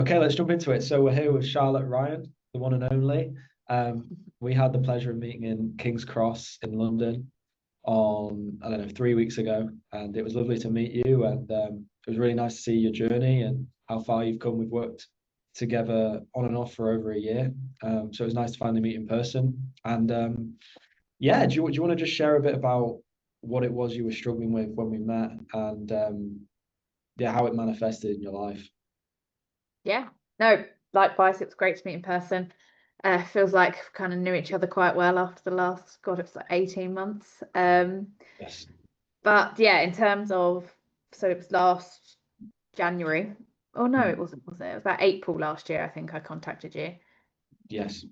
Okay, let's jump into it. So we're here with Charlotte Ryan, the one and only. We had the pleasure of meeting in King's Cross in London on, I don't know, 3 weeks ago, and it was lovely to meet you. And it was really nice to see your journey and how far you've come. We've worked together on and off for over a year, so it was nice to finally meet in person. And yeah, do you want to just share a bit about what it was you were struggling with when we met, and yeah, how it manifested in your life? Yeah, no, likewise, it was great to meet in person. Feels like we kind of knew each other quite well after the last, God, it was like 18 months. Yes, But yeah, in terms of, so it was last January. Oh no, it mm, wasn't, was it? It was about April last year, I think I contacted you. yes,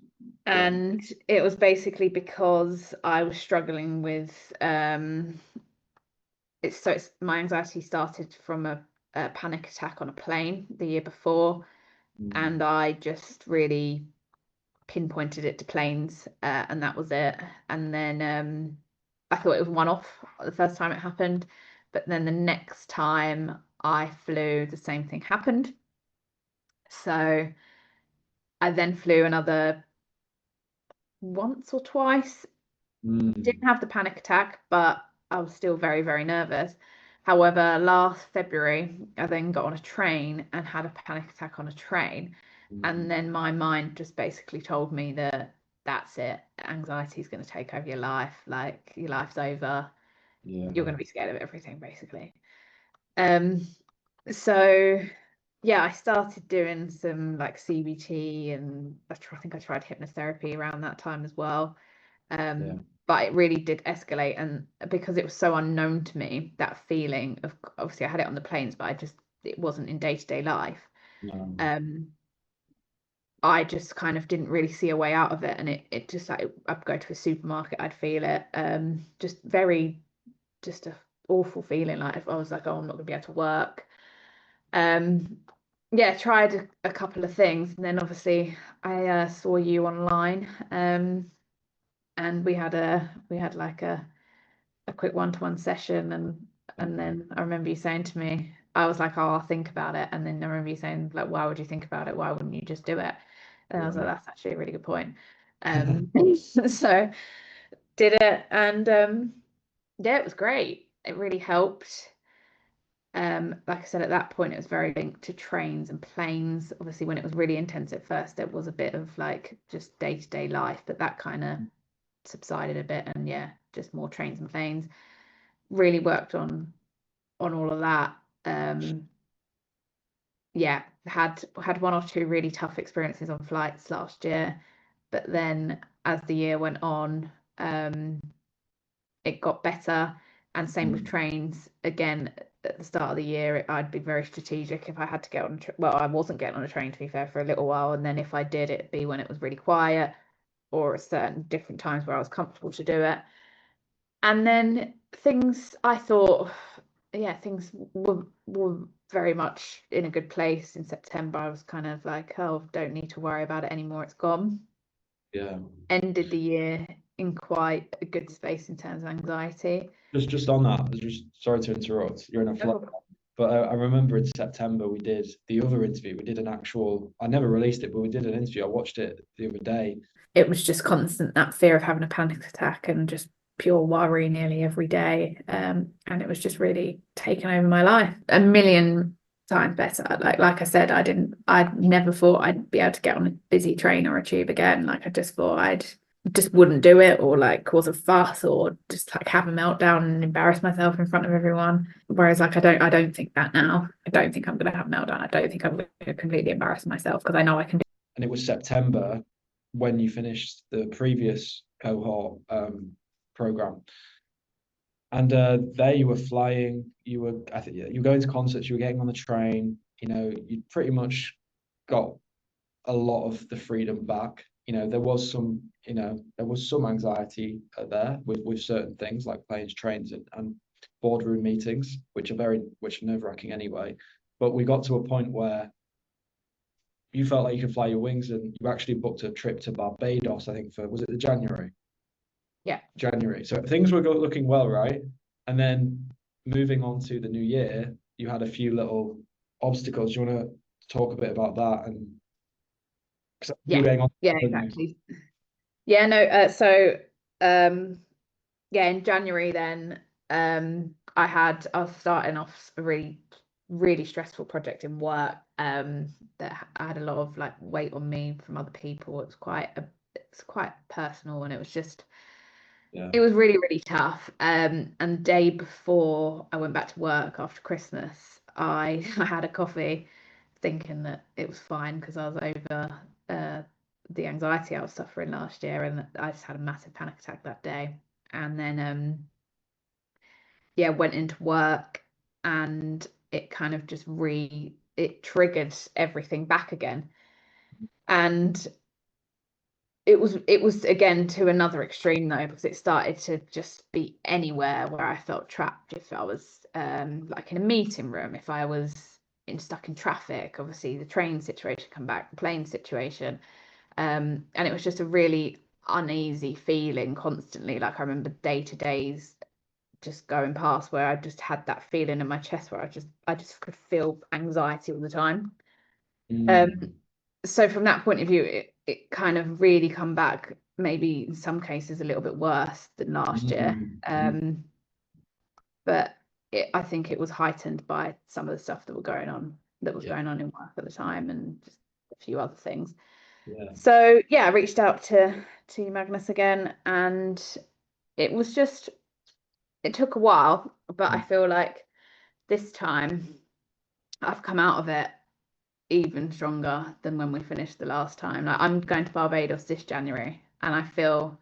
yeah, And it was basically because I was struggling with it's my anxiety started from a panic attack on a plane the year before, mm, and I just really pinpointed it to planes, and that was it. And then I thought it was one off the first time it happened, but then the next time I flew, the same thing happened. So I then flew another once or twice. mm, Didn't have the panic attack, but I was still very, very nervous. However, last February, I then got on a train and had a panic attack on a train. And mm. then my mind just basically told me that that's it. Anxiety is going to take over your life. Like your life's over. Yeah, You're going to be scared of everything, basically. Um, so yeah, I started doing some like CBT, and I think I tried hypnotherapy around that time as well. yeah, But it really did escalate, and because it was so unknown to me, that feeling of, obviously I had it on the planes, but it wasn't in day-to-day life. no, Um, I just kind of didn't really see a way out of it, and it just like I'd go to a supermarket, I'd feel it. Just very just a awful feeling, like if I was like, oh, I'm not gonna be able to work. Um, yeah, tried a couple of things, and then obviously I saw you online, and we had like a quick one-to-one session, and mm, then I remember you saying to me, I was like, oh, I'll think about it. And then I remember you saying, like, why would you think about it? Why wouldn't you just do it? And I was like, yeah, that's actually a really good point. So did it, and yeah, it was great. It really helped. Like I said, at that point, it was very linked to trains and planes. Obviously, when it was really intense at first, there was a bit of like just day-to-day life, but that kind of subsided a bit, and yeah, just more trains and planes. Really worked on all of that. Yeah, had one or two really tough experiences on flights last year, but then as the year went on, it got better. And same with mm, trains. Again, at the start of the year, I'd be very strategic if I had to get on well, I wasn't getting on a train, to be fair, for a little while, and then if I did, it'd be when it was really quiet or at certain different times where I was comfortable to do it. And then things, I thought, yeah, things were very much in a good place in September. I was kind of like, oh, don't need to worry about it anymore. It's gone. yeah. Ended the year in quite a good space in terms of anxiety. Just on that, just sorry to interrupt. You're in a No flight, problem. but I remember in September we did the other interview. We did an actual. I never released it, but we did an interview. I watched it the other day. It was just constant, that fear of having a panic attack and just pure worry nearly every day. And it was just really taken over my life a million times better. Like I said, I never thought I'd be able to get on a busy train or a tube again. Like I just thought I'd just wouldn't do it, or like cause a fuss, or just like have a meltdown and embarrass myself in front of everyone. Whereas like I don't think that now. I don't think I'm gonna have a meltdown. I don't think I'm gonna completely embarrass myself, because I know I can do. And it was September when you finished the previous cohort program. And there you were flying. You were, I think, you were going to concerts. You were getting on the train. You know, you pretty much got a lot of the freedom back. You know, there was some anxiety there with certain things like planes, trains, and boardroom meetings, which are nerve-wracking anyway. But we got to a point where you felt like you could fly your wings, and you actually booked a trip to Barbados, I think, for, was it the January? Yeah. January. So things were looking well, right? And then moving on to the new year, you had a few little obstacles. Do you want to talk a bit about that and because you Yeah, going on, yeah, didn't you? exactly. Yeah, no, so yeah, in January then I was starting off a really stressful project in work that I had a lot of like weight on me from other people. It's quite personal, and Yeah. it was really tough. And the day before I went back to work after Christmas, I had a coffee thinking that it was fine because I was over the anxiety I was suffering last year, and I just had a massive panic attack that day. And then yeah, went into work, and it kind of just it triggered everything back again. And it was again to another extreme though, because it started to just be anywhere where I felt trapped. If I was like in a meeting room, if I was stuck in traffic, obviously the train situation come back, the plane situation, and it was just a really uneasy feeling constantly. Like I remember day to days just going past where I just had that feeling in my chest where I just could feel anxiety all the time. Um, Mm. so from that point of view, it kind of really come back, maybe in some cases a little bit worse than last year. Mm. Mm. But I think it was heightened by some of the stuff that was Yeah. going on in work at the time, and just a few other things. Yeah. So yeah, I reached out to Magnus again, and it was just it took a while, but I Mm. feel like this time I've come out of it even stronger than when we finished the last time. Like I'm going to Barbados this January, and I feel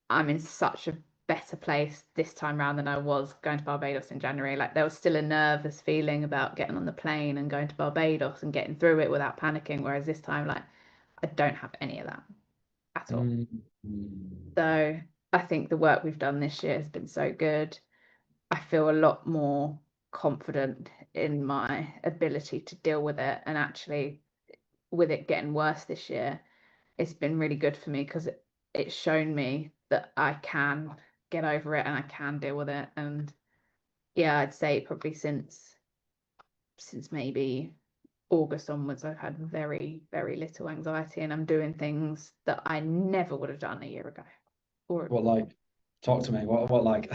I'm in such a better place this time round than I was going to Barbados in January. Like there was still a nervous feeling about getting on the plane and going to Barbados and getting through it without panicking, whereas this time, like I don't have any of that at all. Mm. Mm. So I think the work we've done this year has been so good. I feel a lot more confident in my ability to deal with it, and actually with it getting worse this year, it's been really good for me because it's shown me that I can get over it and I can deal with it. And yeah, I'd say probably since maybe August onwards, I've had very little anxiety, and I'm doing things that I never would have done a year ago or What like? Talk to me. What like?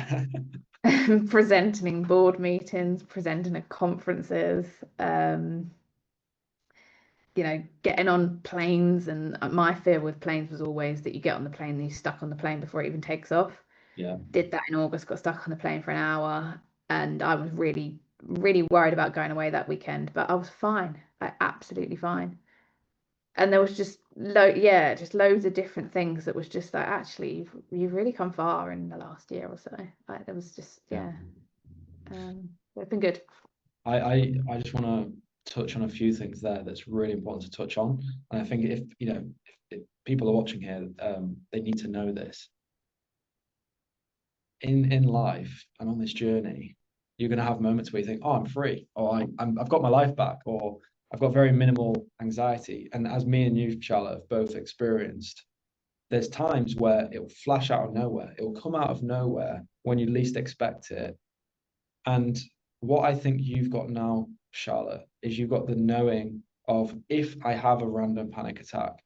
presenting board meetings, presenting at conferences, um, getting on planes. And my fear with planes was always that you get on the plane and you're stuck on the plane before it even takes off. Yeah. Did that in August, got stuck on the plane for an hour, and I was really worried about going away that weekend, but I was fine, like absolutely fine. And there was just loads of different things that was just like, actually, you've really come far in the last year or so. Like there was just, Yeah. yeah, it's been good. I just want to touch on a few things there that's really important to touch on. And I think if if people are watching here, they need to know this. In life and on this journey, you're going to have moments where you think, "Oh, I'm free," or I've got my life back," or "I've got very minimal anxiety." And as me and you, Charlotte, have both experienced, there's times where it will flash out of nowhere. It will come out of nowhere when you least expect it. And what I think you've got now, Charlotte, is you've got the knowing of if I have a random panic attack,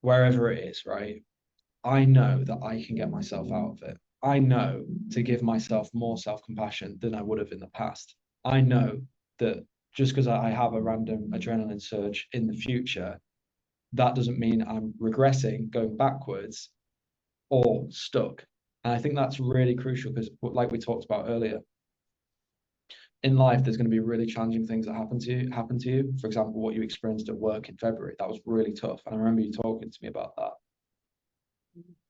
wherever it is, right? I know that I can get myself out of it. I know to give myself more self-compassion than I would have in the past. I know that just because I have a random adrenaline surge in the future, that doesn't mean I'm regressing, going backwards, or stuck. And I think that's really crucial because, like we talked about earlier, in life, there's going to be really challenging things that happen to you. For example, what you experienced at work in February, that was really tough. And I remember you talking to me about that.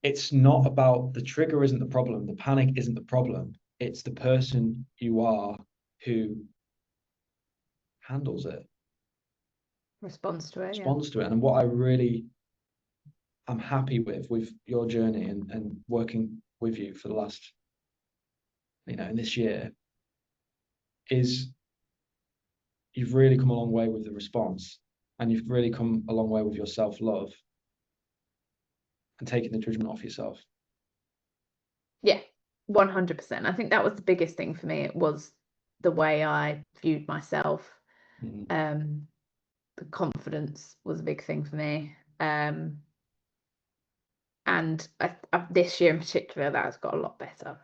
It's not about the trigger isn't the problem, the panic isn't the problem. It's the person you are who handles it, Response to it, yeah. responds to it. And what I really am happy with your journey and working with you for the last, in this year, is you've really come a long way with the response, and you've really come a long way with your self-love and taking the judgment off yourself. Yeah, 100%. I think that was the biggest thing for me. It was the way I viewed myself. Mm. Um, the confidence was a big thing for me. And this year in particular, that has got a lot better.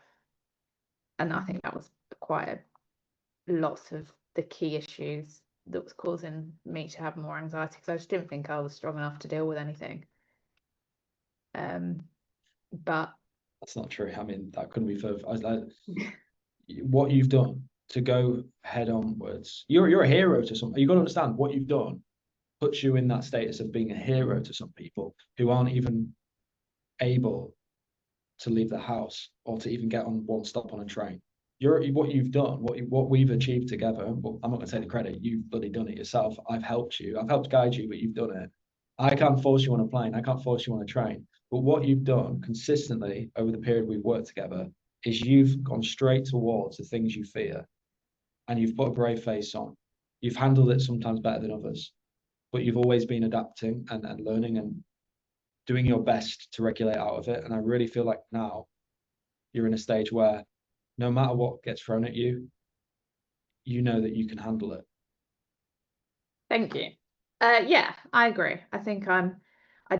And I think that was quite a lot of the key issues that was causing me to have more anxiety, because I just didn't think I was strong enough to deal with anything. But That's not true. I mean, that couldn't be further. What you've done to go head onwards, you're a hero to some. You got to understand what you've done puts you in that status of being a hero to some people who aren't even able to leave the house or to even get on one stop on a train. What you've done, what we've achieved together. Well, I'm not going to take the credit. You've bloody done it yourself. I've helped you. I've helped guide you, but you've done it. I can't force you on a plane. I can't force you on a train. But what you've done consistently over the period we've worked together is you've gone straight towards the things you fear, and you've put a brave face on. You've handled it sometimes better than others, but you've always been adapting and learning and doing your best to regulate out of it. And I really feel like now you're in a stage where no matter what gets thrown at you, you know that you can handle it. Thank you. Yeah, I agree. I think I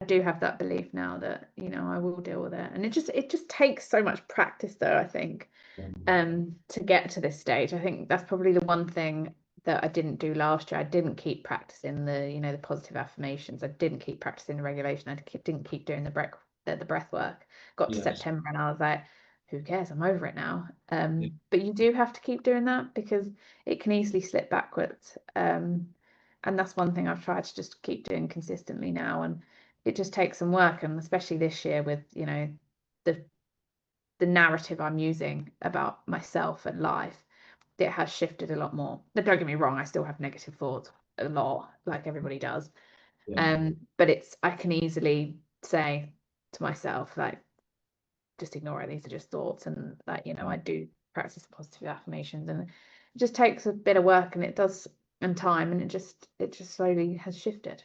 do have that belief now that, I will deal with it. And it just takes so much practice though, I think, to get to this stage. I think that's probably the one thing that I didn't do last year. I didn't keep practicing the positive affirmations. I didn't keep practicing the regulation. Didn't keep doing the breath work. Got to Yes. September and I was like, who cares? I'm over it now. Yeah. But you do have to keep doing that because it can easily slip backwards. And that's one thing I've tried to just keep doing consistently now. And it just takes some work, and especially this year with, the narrative I'm using about myself and life, it has shifted a lot more. But don't get me wrong, I still have negative thoughts a lot, like everybody does. Yeah. But I can easily say to myself, like, just ignore it. These are just thoughts, and like, I do practice positive affirmations, and it just takes a bit of work, and it does, and time, and it just slowly has shifted.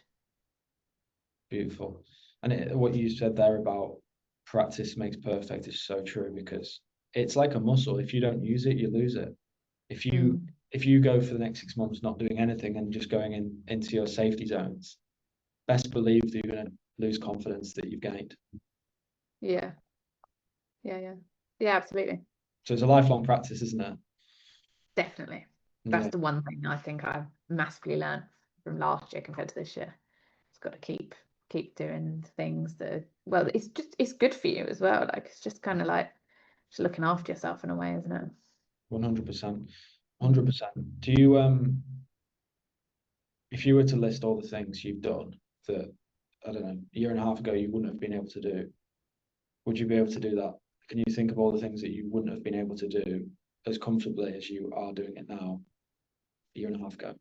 Beautiful. And what you said there about practice makes perfect is so true, because it's like a muscle. If you don't use it, you lose it. If you Mm. if you go for the next 6 months not doing anything and just going into your safety zones, best believe that you're going to lose confidence that you've gained. Yeah, yeah, absolutely. So it's a lifelong practice, isn't it? Definitely. That's Yeah, the one thing I think I've massively learned from last year compared to this year. It's got to keep doing things that well, it's good for you as well. Like, it's just kind of like just looking after yourself in a way, isn't it? 100%. 100%. Do you if you were to list all the things you've done that, I don't know, a year and a half ago you wouldn't have been able to do, would you be able to do that? Can you think of all the things that you wouldn't have been able to do as comfortably as you are doing it now a year and a half ago?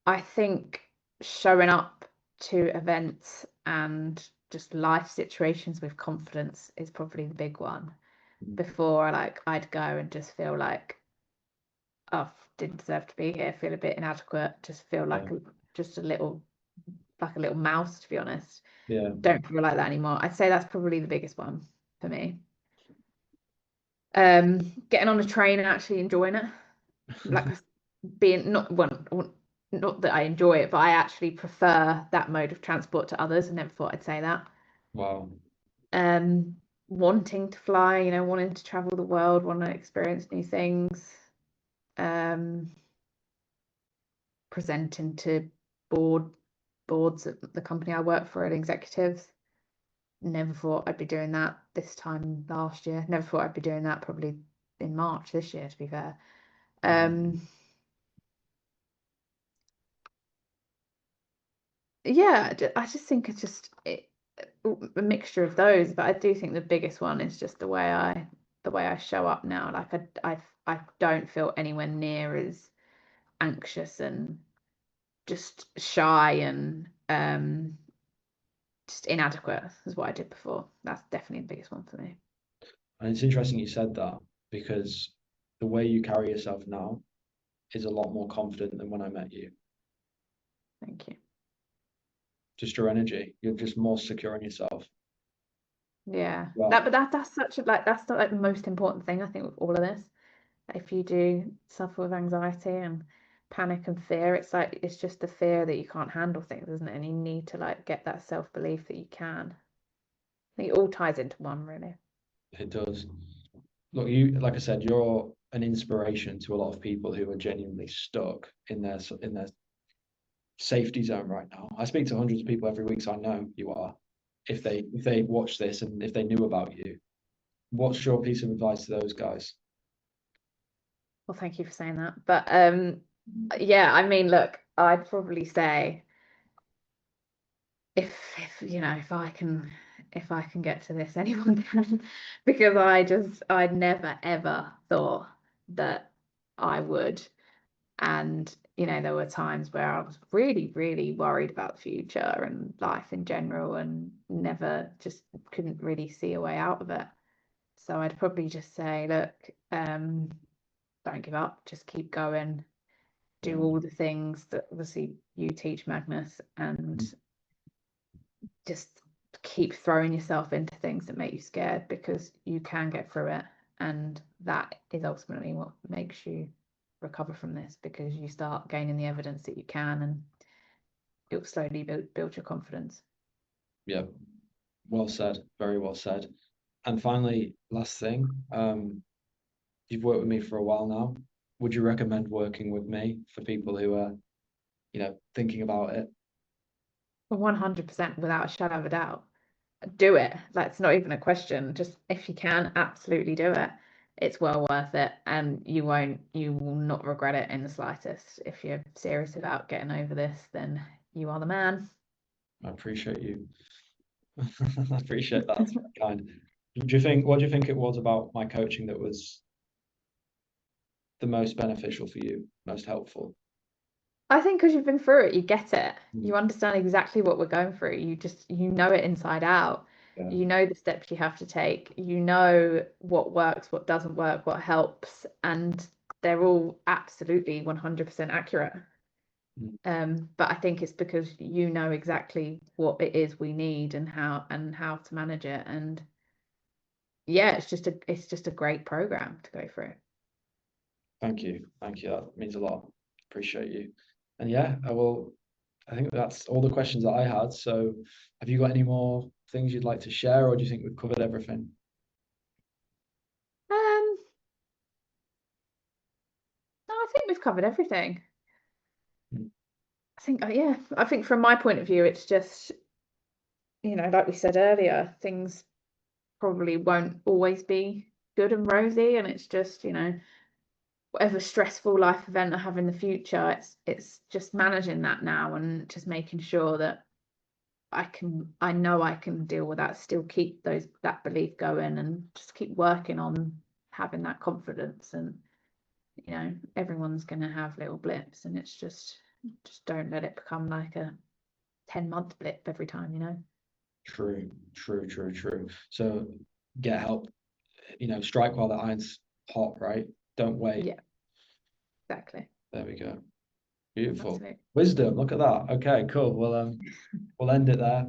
I think showing up to events and just life situations with confidence is probably the big one. Before, like, I'd go and just feel like, oh, didn't deserve to be here, feel a bit inadequate, just feel like Yeah. just a little like a little mouse, to be honest. Yeah. Don't feel like that anymore. I'd say that's probably the biggest one for me. Getting on a train and actually enjoying it, like being not well, not that I enjoy it, but I actually prefer that mode of transport to others. I never thought I'd say that. Wow. Wanting to fly, wanting to travel the world, wanting to experience new things. Presenting to boards at the company I work for and executives. Never thought I'd be doing that this time last year. Never thought I'd be doing that probably in March this year, to be fair. Yeah, I just think it's just a mixture of those, but I do think the biggest one is just the way I show up now. Like, I don't feel anywhere near as anxious and just shy and just inadequate as what I did before. That's definitely the biggest one for me. And it's interesting you said that, because the way you carry yourself now is a lot more confident than when I met you. Thank you. Just your energy. You're just more secure in yourself. Yeah. Well, That's such a that's the like most important thing I think with all of this. If you do suffer with anxiety and panic and fear. It's like it's just the fear that you can't handle things, isn't it? And you need to like get that self-belief that you can. I think it all ties into one, really. It does. Look, you, like I said, you're an inspiration to a lot of people who are genuinely stuck in their safety zone right now. I speak to hundreds of people every week, so I know you are. If they watch this and if they knew about you, what's your piece of advice to those guys? Well, thank you for saying that. But yeah, I mean, look, I'd probably say if you know if I can get to this, anyone can, because I never ever thought that I would. And there were times where I was really, really worried about the future and life in general, and never just couldn't really see a way out of it. So I'd probably just say, look, don't give up, just keep going, Yeah. do all the things that obviously you teach, Magnus, and just keep throwing yourself into things that make you scared, because you can get through it. And that is ultimately what makes you recover from this, because you start gaining the evidence that you can, and it will slowly build your confidence. Yeah. Well said. Very well said. And finally, last thing, you've worked with me for a while now. Would you recommend working with me for people who are, thinking about it? 100%, without a shadow of a doubt. Do it. That's not even a question. Just if you can, absolutely do it. It's well worth it, and you will not regret it in the slightest. If you're serious about getting over this, then you are the man. I appreciate you. I appreciate that. That's very kind. What do you think it was about my coaching that was the most beneficial for you, most helpful? I think because you've been through it, you get it. Mm. You understand exactly what we're going through. You know it inside out. Yeah. You know the steps you have to take. You know what works, what doesn't work, what helps, and they're all absolutely 100% accurate. Mm. But I think it's because you know exactly what it is we need, and how to manage it. And yeah, it's just a great program to go through. Thank you. Thank you. That means a lot. Appreciate you. And yeah, I will. I think that's all the questions that I had. So, have you got any more things you'd like to share, or do you think we've covered everything? Um, no, I think we've covered everything. Mm. Yeah, I think from my point of view, it's just, like we said earlier, things probably won't always be good and rosy, and it's just, whatever stressful life event I have in the future, it's just managing that now, and just making sure that I know I can deal with that, still keep that belief going, and just keep working on having that confidence. And everyone's going to have little blips, and it's just don't let it become like a 10-month blip every time. True, true, true, true. So, get help. Strike while the iron's hot, right? Don't wait. Yeah, exactly. There we go. Beautiful. Absolutely. Wisdom. Look at that. Okay, cool. Well, we'll end it there.